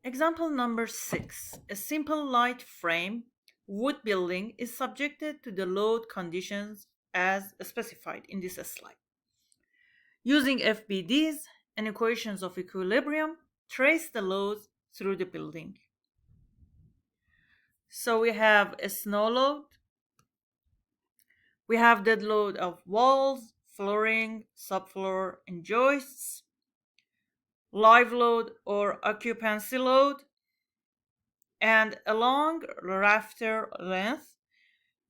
Example number 6. A simple light frame wood building is subjected to the load conditions as specified in this slide. Using FBDs and equations of equilibrium, trace the loads through the building. So we have a snow load. We have dead load of walls, flooring, subfloor, and joists. Live load or occupancy load. And along rafter length,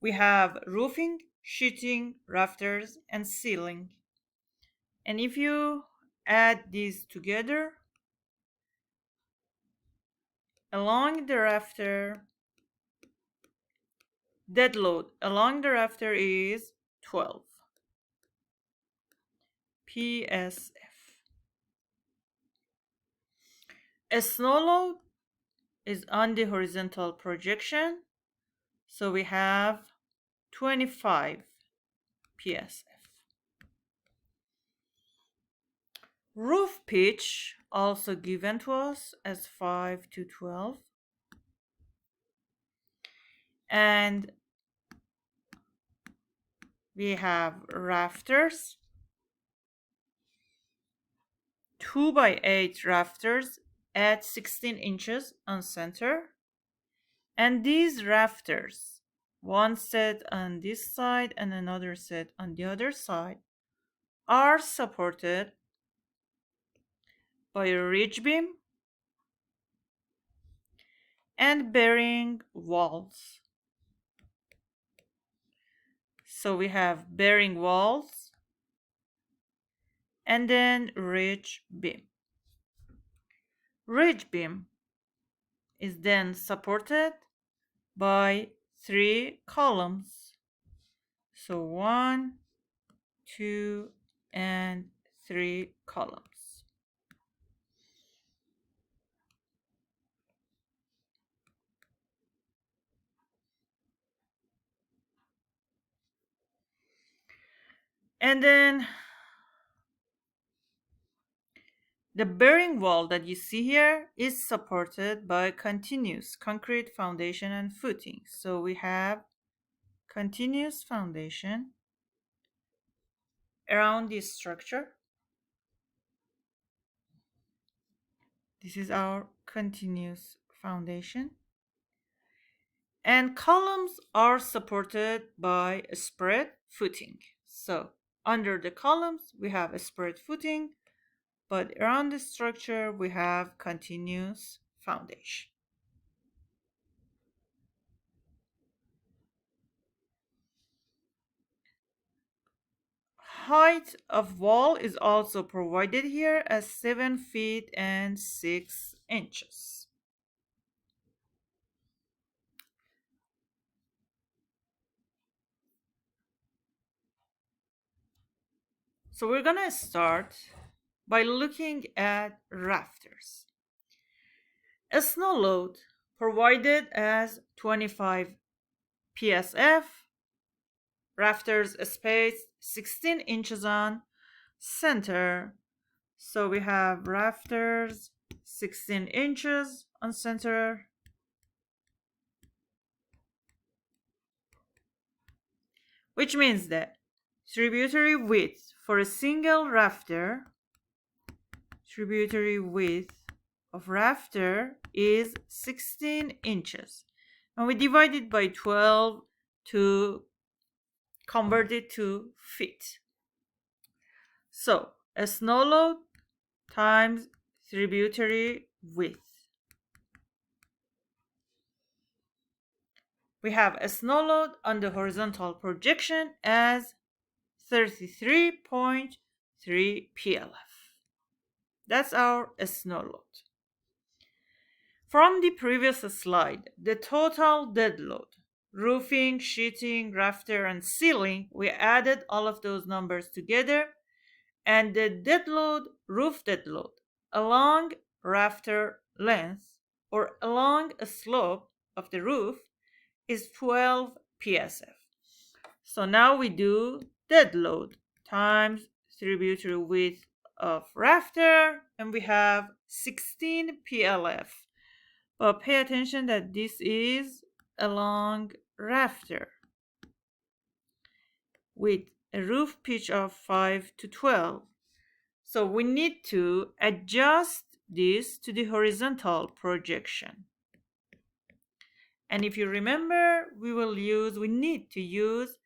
we have roofing, sheeting, rafters, and ceiling. And if you add these together, along the rafter, dead load along the rafter is 12 PSF. A snow load is on the horizontal projection, so we have 25 PSF. Roof pitch also given to us as 5 to 12. And we have rafters, 2 by 8 rafters at 16 inches on center. And these rafters, one set on this side and another set on the other side, are supported by a ridge beam and bearing walls. So we have bearing walls and then ridge beam. Ridge beam is then supported by 3 columns. So 1, 2, and 3 columns. And then the bearing wall that you see here is supported by continuous concrete foundation and footing. So we have continuous foundation around this structure. This is our continuous foundation. And columns are supported by a spread footing. So under the columns, we have a spread footing, but around the structure, we have continuous foundation. Height of wall is also provided here as 7 feet and 6 inches. So we're gonna start by looking at rafters. A snow load provided as 25 PSF, rafters spaced 16 inches on center. So we have rafters 16 inches on center. Which means that tributary width for a single rafter, tributary width of rafter is 16 inches. And we divide it by 12 to convert it to feet. So a snow load times tributary width. We have a snow load on the horizontal projection as 33.3 PLF. That's our snow load. From the previous slide, the total dead load, roofing, sheeting, rafter, and ceiling, we added all of those numbers together, and the dead load, roof dead load, along rafter length or along a slope of the roof is 12 PSF. So now we do dead load times tributary width of rafter, and we have 16 PLF. But pay attention that this is a long rafter with a roof pitch of 5 to 12. So we need to adjust this to the horizontal projection. And if you remember, we need to use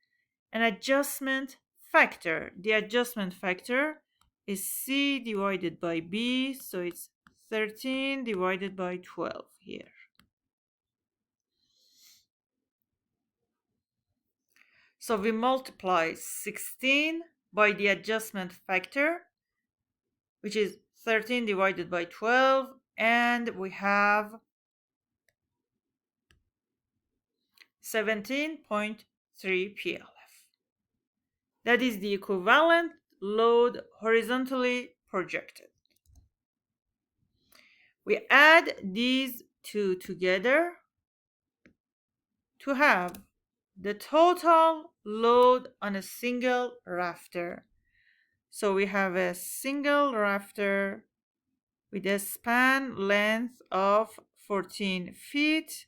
an adjustment factor. The adjustment factor is C divided by B, so it's 13 divided by 12 here. So we multiply 16 by the adjustment factor, which is 13 divided by 12, and we have 17.3 PLF. That is the equivalent load horizontally projected. We add these two together to have the total load on a single rafter. So we have a single rafter with a span length of 14 feet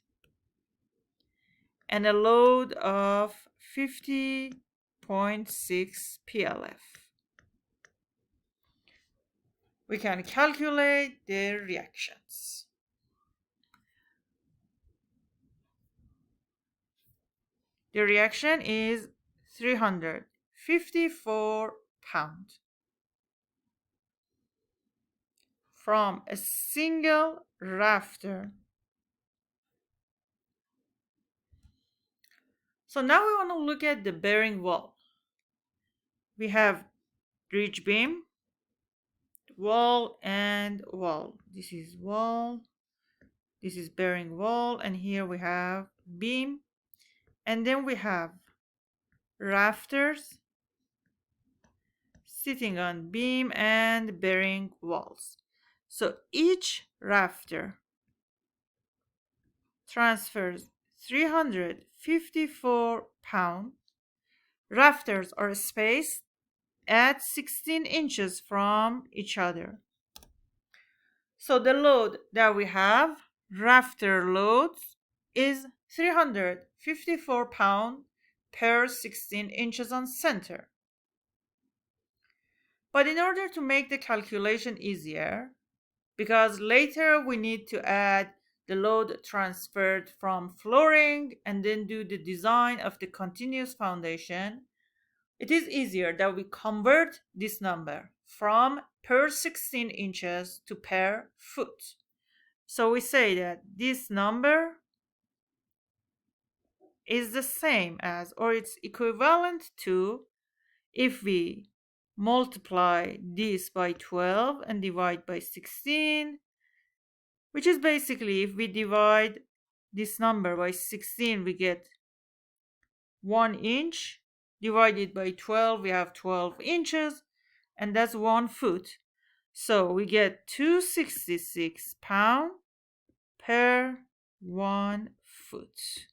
and a load of 50.6 PLF. We can calculate their reactions. The reaction is 354 pounds from a single rafter. So now we want to look at the bearing wall. We have ridge beam, wall, and wall. This is wall, this is bearing wall, and here we have beam. And then we have rafters sitting on beam and bearing walls. So each rafter transfers 354 pounds. Rafters are spaced at 16 inches from each other. So the load that we have, rafter loads, is 354 pounds per 16 inches on center. But in order to make the calculation easier, because later we need to add the load transferred from flooring and then do the design of the continuous foundation, it is easier that we convert this number from per 16 inches to per foot. So we say that this number is the same as, or it's equivalent to, if we multiply this by 12 and divide by 16, which is basically, if we divide this number by 16, we get 1 inch. Divided by 12, we have 12 inches, and that's 1 foot. So we get 266 pounds per 1 foot.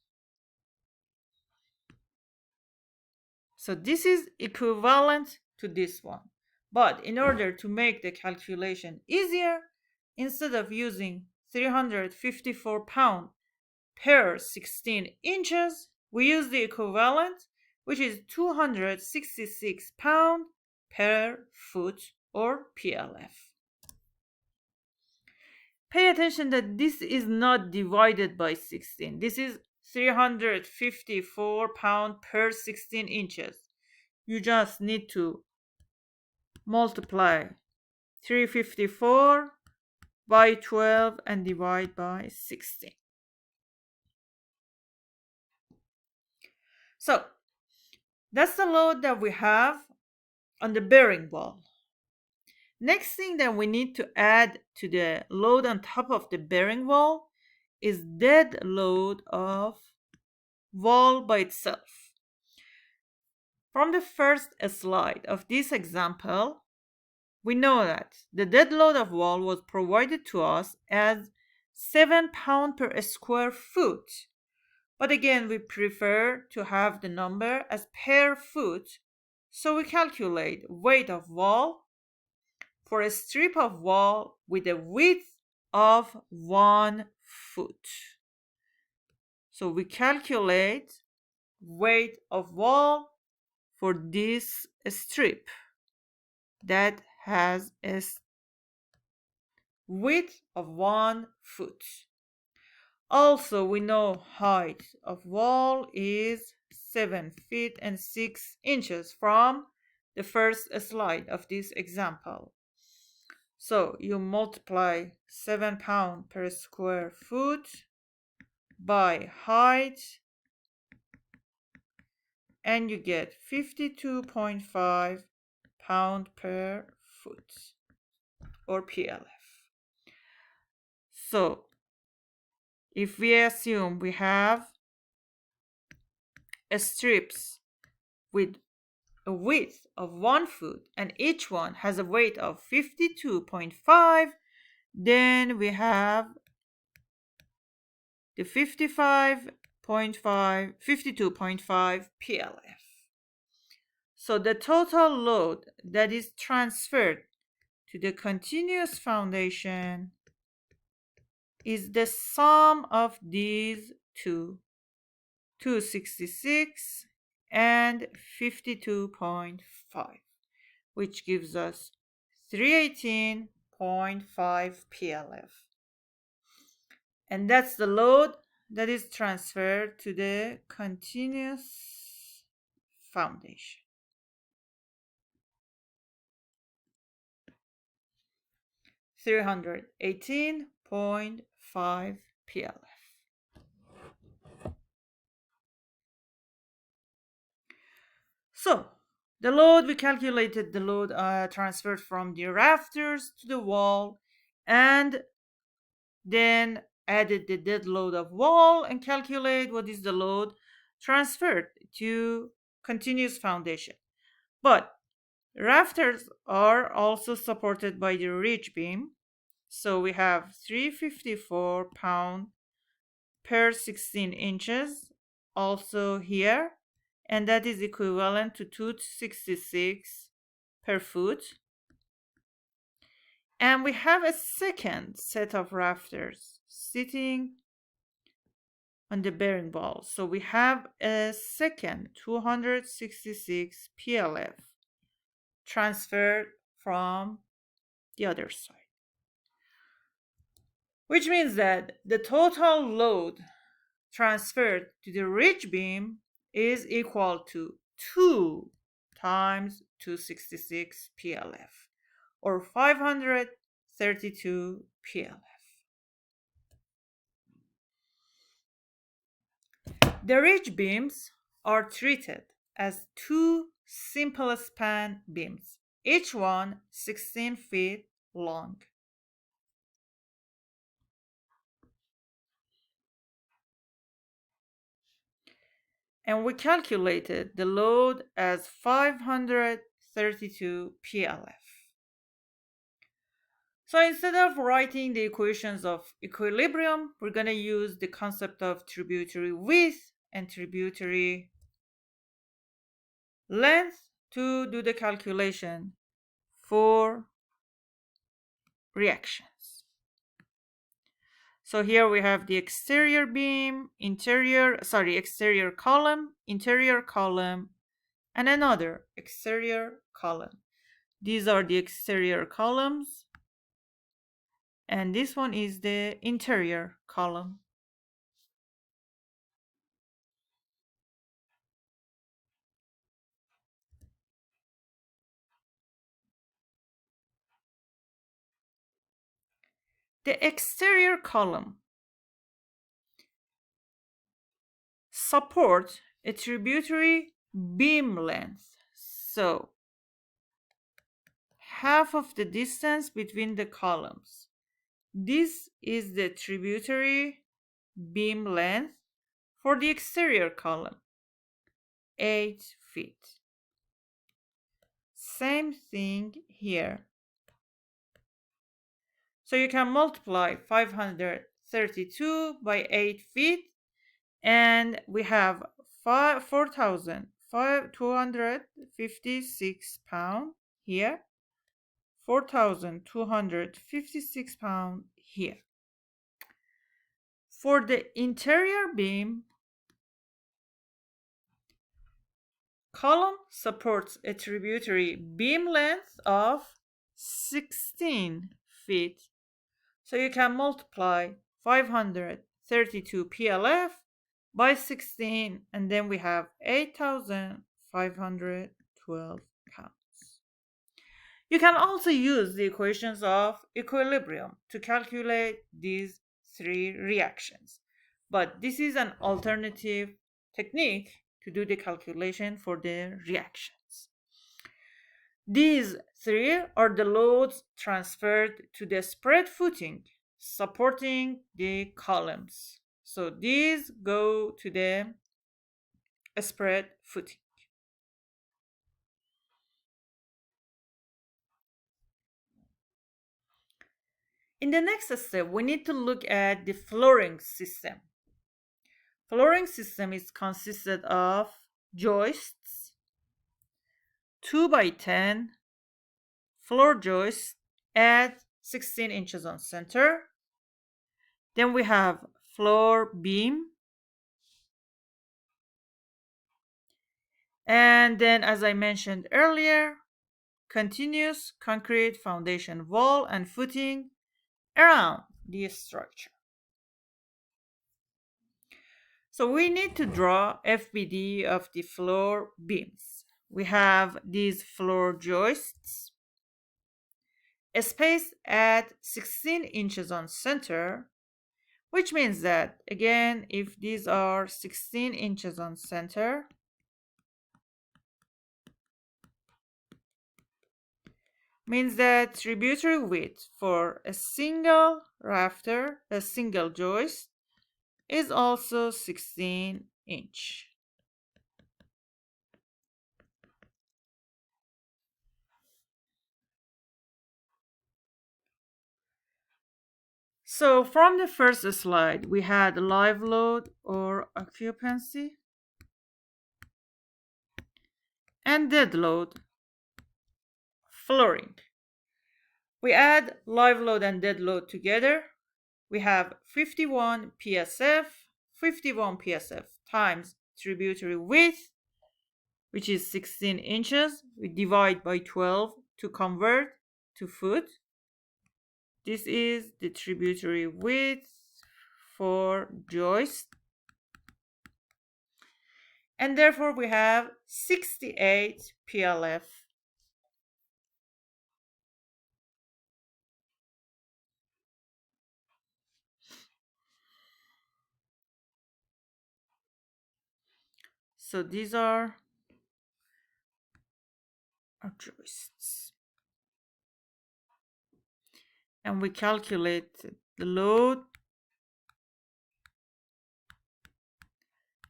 So this is equivalent to this one. But in order to make the calculation easier, instead of using 354 pounds per 16 inches, we use the equivalent, which is 266 pounds per foot, or PLF. Pay attention that this is not divided by 16. This is 354 pounds per 16 inches. You just need to multiply 354 by 12 and divide by 16. So that's the load that we have on the bearing wall. Next thing that we need to add to the load on top of the bearing wall is dead load of wall by itself. From the first slide of this example, we know that the dead load of wall was provided to us as 7 pounds per square foot. But again, we prefer to have the number as per foot, so we calculate weight of wall for a strip of wall with a width of 1 foot. So we calculate weight of wall for this strip that has a width of 1 foot. Also, we know height of wall is 7 feet and 6 inches from the first slide of this example. So you multiply 7 pounds per square foot by height and you get 52.5 pound per foot or PLF. So if we assume we have strips with a width of 1 foot and each one has a weight of 52.5, then we have the 52.5 PLF. So the total load that is transferred to the continuous foundation is the sum of these two, 266 and 52.5, which gives us 318.5 PLF. And that's the load that is transferred to the continuous foundation. 318.5 PLF. So the load, we calculated the load transferred from the rafters to the wall and then added the dead load of wall and calculate what is the load transferred to continuous foundation. But rafters are also supported by the ridge beam. So we have 354 pound per 16 inches also here, and that is equivalent to 266 per foot. And we have a second set of rafters sitting on the bearing wall. So we have a second 266 PLF transferred from the other side, which means that the total load transferred to the ridge beam is equal to 2 times 266 PLF, or 532 PLF. The ridge beams are treated as two simple span beams, each one 16 feet long. And we calculated the load as 532 PLF. So instead of writing the equations of equilibrium, we're going to use the concept of tributary width and tributary length to do the calculation for reactions. So here we have the exterior beam, exterior column, interior column, and another exterior column. These are the exterior columns, and this one is the interior column. The exterior column supports a tributary beam length. So half of the distance between the columns. This is the tributary beam length for the exterior column, 8 feet. Same thing here. So you can multiply 532 by 8 feet, and we have 4,256 pounds here, 4,256 pounds here. For the interior beam, column supports a tributary beam length of 16 feet. So you can multiply 532 PLF by 16, and then we have 8,512 pounds. You can also use the equations of equilibrium to calculate these three reactions, but this is an alternative technique to do the calculation for the reactions. These three are the loads transferred to the spread footing supporting the columns. So these go to the spread footing. In the next step, we need to look at the flooring system. Flooring system is consisted of joists, 2 by 10 floor joists at 16 inches on center. Then we have floor beam. And then, as I mentioned earlier, continuous concrete foundation wall and footing around the structure. So we need to draw FBD of the floor beams. We have these floor joists spaced at 16 inches on center, which means that, again, if these are 16 inches on center, means that tributary width for a single rafter, a single joist, is also 16 inch. So from the first slide, we had live load or occupancy and dead load, flooring. We add live load and dead load together. We have 51 PSF times tributary width, which is 16 inches. We divide by 12 to convert to foot. This is the tributary width for joist. And therefore we have 68 PLF. So these are our joists. And we calculate the load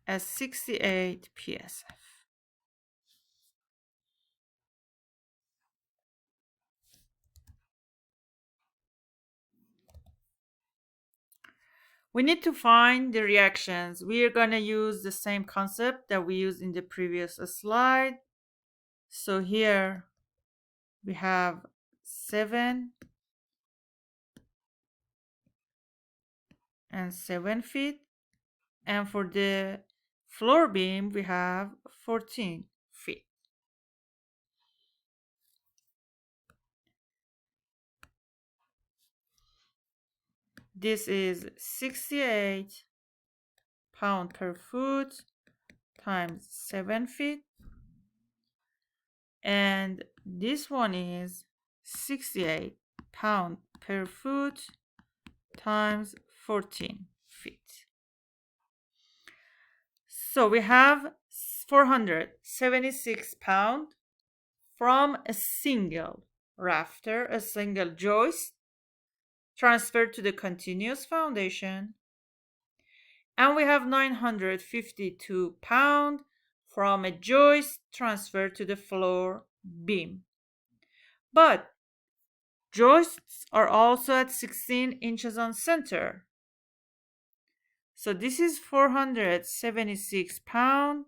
as 68 PSF. We need to find the reactions. We are going to use the same concept that we used in the previous slide. So here we have 7 and 7 feet. And for the floor beam, we have 14 feet. This is 68 pound per foot times 7 feet. And this one is 68 pound per foot times 14 feet. So we have 476 pound from a single rafter, a single joist, transferred to the continuous foundation. And we have 952 pound from a joist transferred to the floor beam. But joists are also at 16 inches on center. So this is 476 pound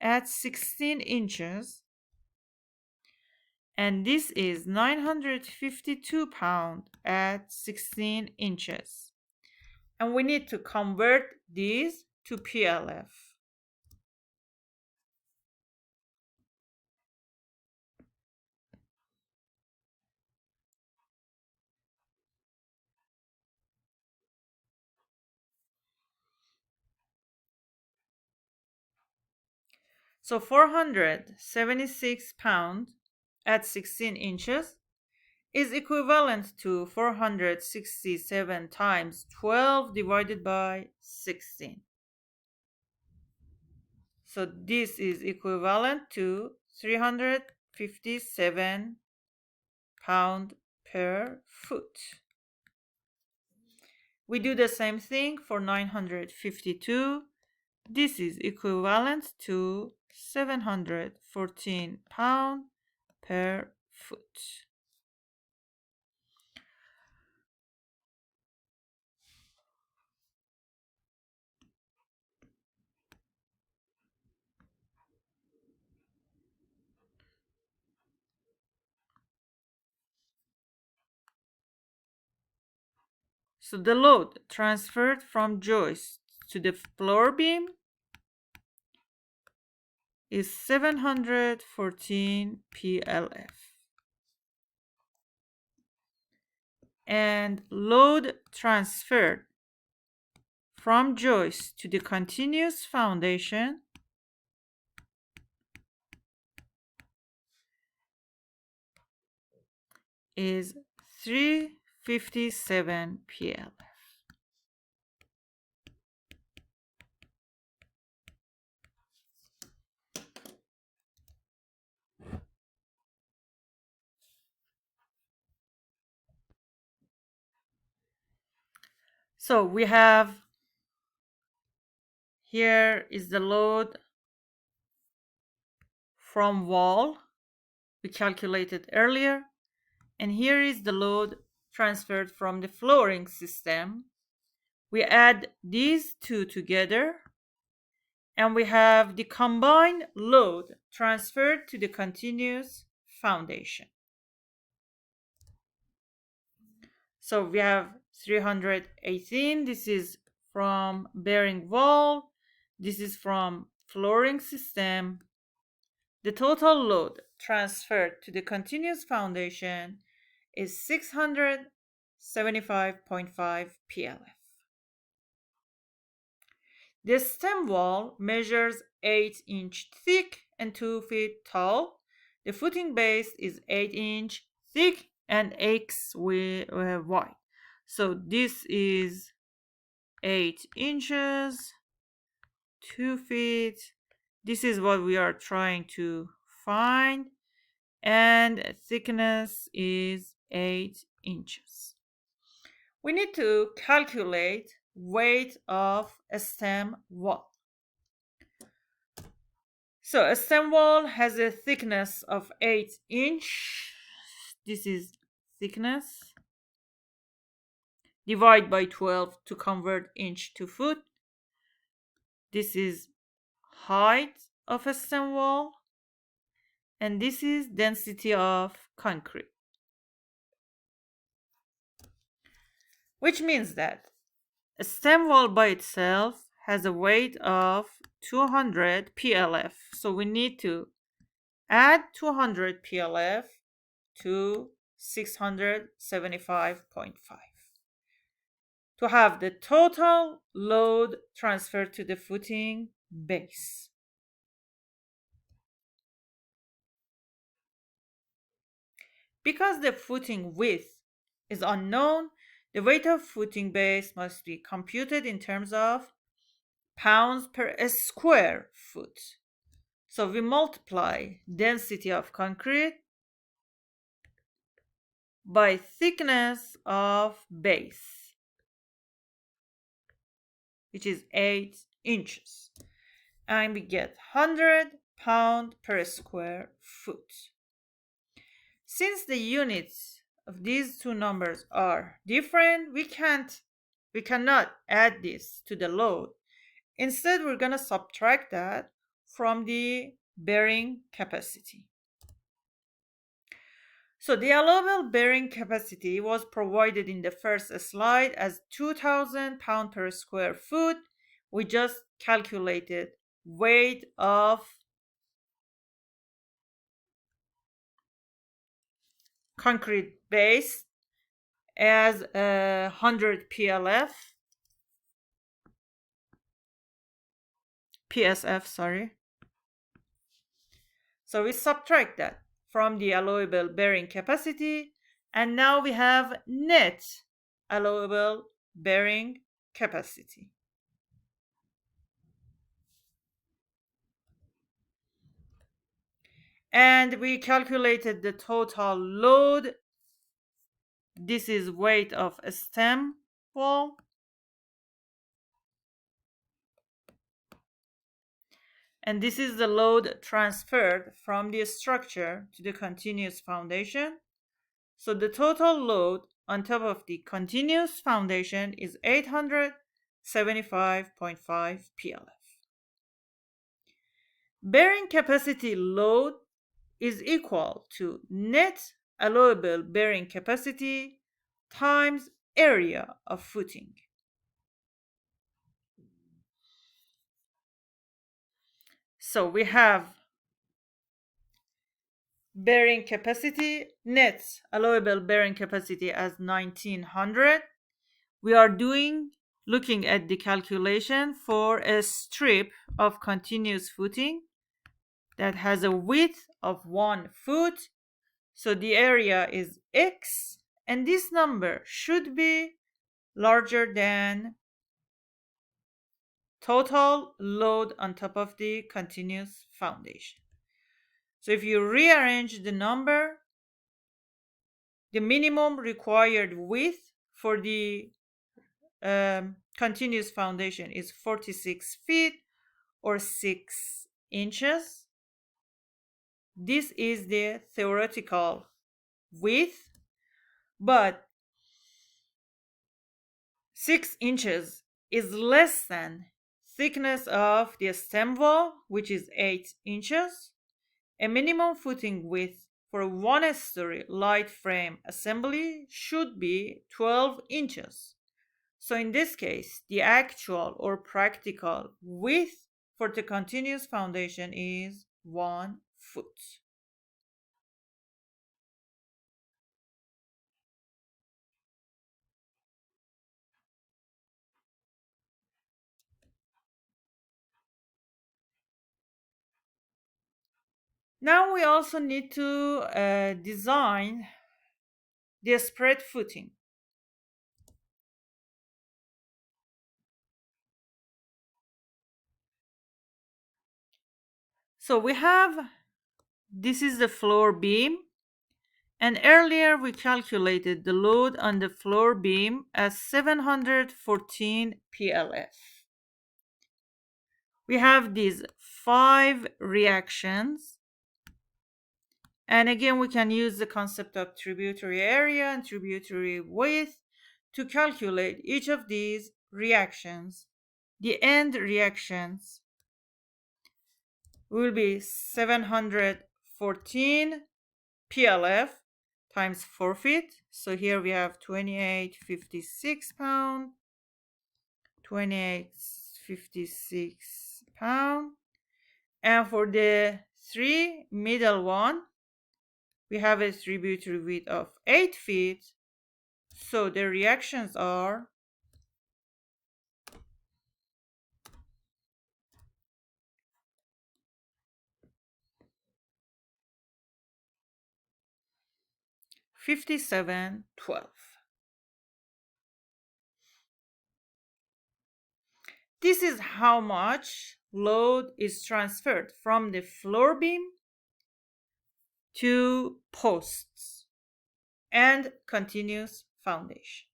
at 16 inches. And this is 952 pound at 16 inches. and we need to convert these to PLF. So 476 pounds at 16 inches is equivalent to 467 times 12 divided by 16. So this is equivalent to 357 pound per foot. We do the same thing for 952. This is equivalent to 714 pound per foot. So the load transferred from joist to the floor beam is 714 PLF. And load transferred from joist to the continuous foundation is 357 PLF. So we have, here is the load from wall we calculated earlier, and here is the load transferred from the flooring system. We add these two together and we have the combined load transferred to the continuous foundation. So we have 318. This is from bearing wall. This is from flooring system. The total load transferred to the continuous foundation is 675.5 PLF. The stem wall measures 8-inch thick and 2 feet tall. The footing base is 8-inch thick and 8 wide. So this is 8 inches, 2 feet. This is what we are trying to find. And thickness is 8 inches. We need to calculate weight of a stem wall. So a stem wall has a thickness of 8 inch. This is thickness. Divide by 12 to convert inch to foot. This is height of a stem wall. And this is density of concrete. Which means that a stem wall by itself has a weight of 200 PLF. So we need to add 200 PLF to 675.5 to have the total load transferred to the footing base. Because the footing width is unknown, the weight of footing base must be computed in terms of pounds per square foot. So we multiply density of concrete by thickness of base, which is 8 inches. And we get 100 pounds per square foot. Since the units of these two numbers are different, we cannot add this to the load. Instead, we're going to subtract that from the bearing capacity. So the allowable bearing capacity was provided in the first slide as 2,000 pounds per square foot. We just calculated weight of concrete base as 100 PSF, sorry. So we subtract that from the allowable bearing capacity, and now we have net allowable bearing capacity. And we calculated the total load. This is weight of a stem wall. And this is the load transferred from the structure to the continuous foundation. So the total load on top of the continuous foundation is 875.5 PLF. Bearing capacity load is equal to net allowable bearing capacity times area of footing. So we have bearing capacity, net allowable bearing capacity as 1900. We are looking at the calculation for a strip of continuous footing that has a width of 1 foot. So the area is X, and this number should be larger than total load on top of the continuous foundation. So if you rearrange the number, the minimum required width for the continuous foundation is 46 feet or 6 inches. This is the theoretical width, but 6 inches is less than thickness of the stem wall, which is 8 inches. A minimum footing width for a one-story light frame assembly should be 12 inches. So in this case, the actual or practical width for the continuous foundation is 1 foot. Now we also need to design the spread footing. So this is the floor beam, and earlier we calculated the load on the floor beam as 714 PLF. We have these 5 reactions, and again we can use the concept of tributary area and tributary width to calculate each of these reactions. The end reactions will be 714 PLF times 4 feet. So here we have 2856 pound, 2856 pound. And for the 3 middle one, we have a tributary width of 8 feet. So the reactions are 5712. This is how much load is transferred from the floor beam to posts and continuous foundation.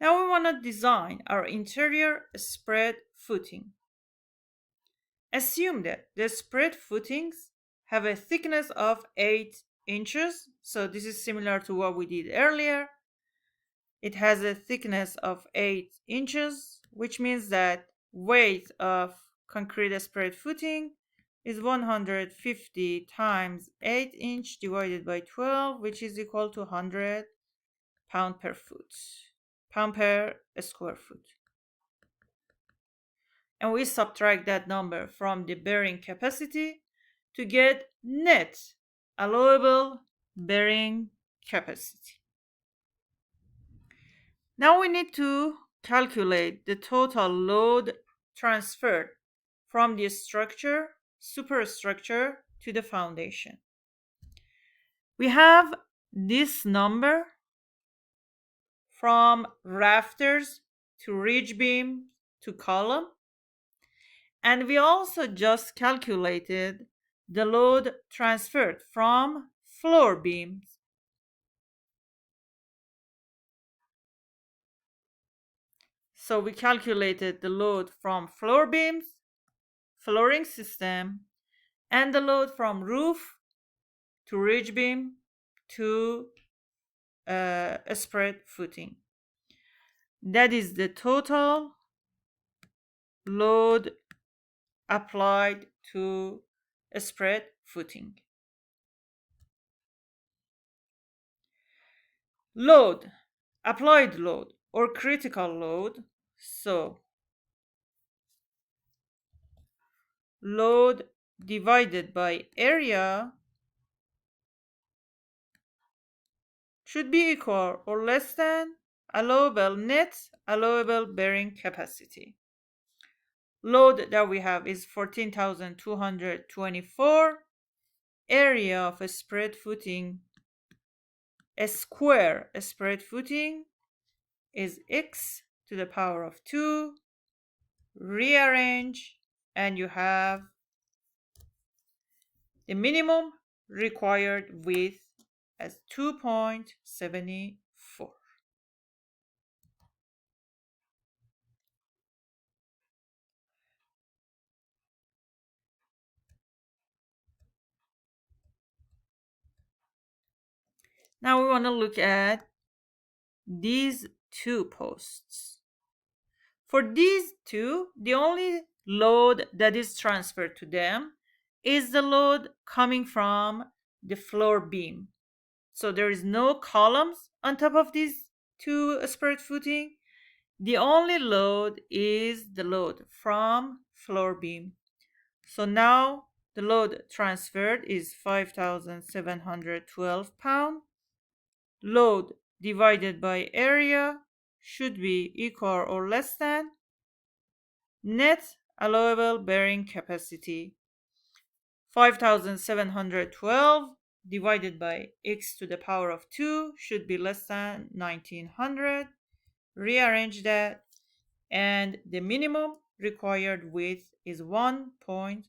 Now we want to design our interior spread footing. Assume that the spread footings have a thickness of 8 inches. So this is similar to what we did earlier. It has a thickness of 8 inches, which means that weight of concrete spread footing is 150 times 8 inch divided by 12, which is equal to 100 pound per square foot. And we subtract that number from the bearing capacity to get net allowable bearing capacity. Now we need to calculate the total load transferred from the superstructure to the foundation. We have this number from rafters to ridge beam to column, and we also just calculated the load transferred from floor beams. So we calculated the load from floor beams, flooring system, and the load from roof to ridge beam to a spread footing. That is the total load applied to a spread footing. Load, applied load or critical load. So load divided by area should be equal or less than net allowable bearing capacity. Load that we have is 14,224. Area of a spread footing, a square spread footing, is x to the power of 2. Rearrange, and you have the minimum required width as 2.74. Now we want to look at these two posts. For these two, the only load that is transferred to them is the load coming from the floor beam. So there is no columns on top of these two spread footing. The only load is the load from floor beam. So now the load transferred is 5,712 pounds. Load divided by area should be equal or less than net allowable bearing capacity. 5,712 divided by x to the power of 2 should be less than 1900. Rearrange that, and the minimum required width is 1.73.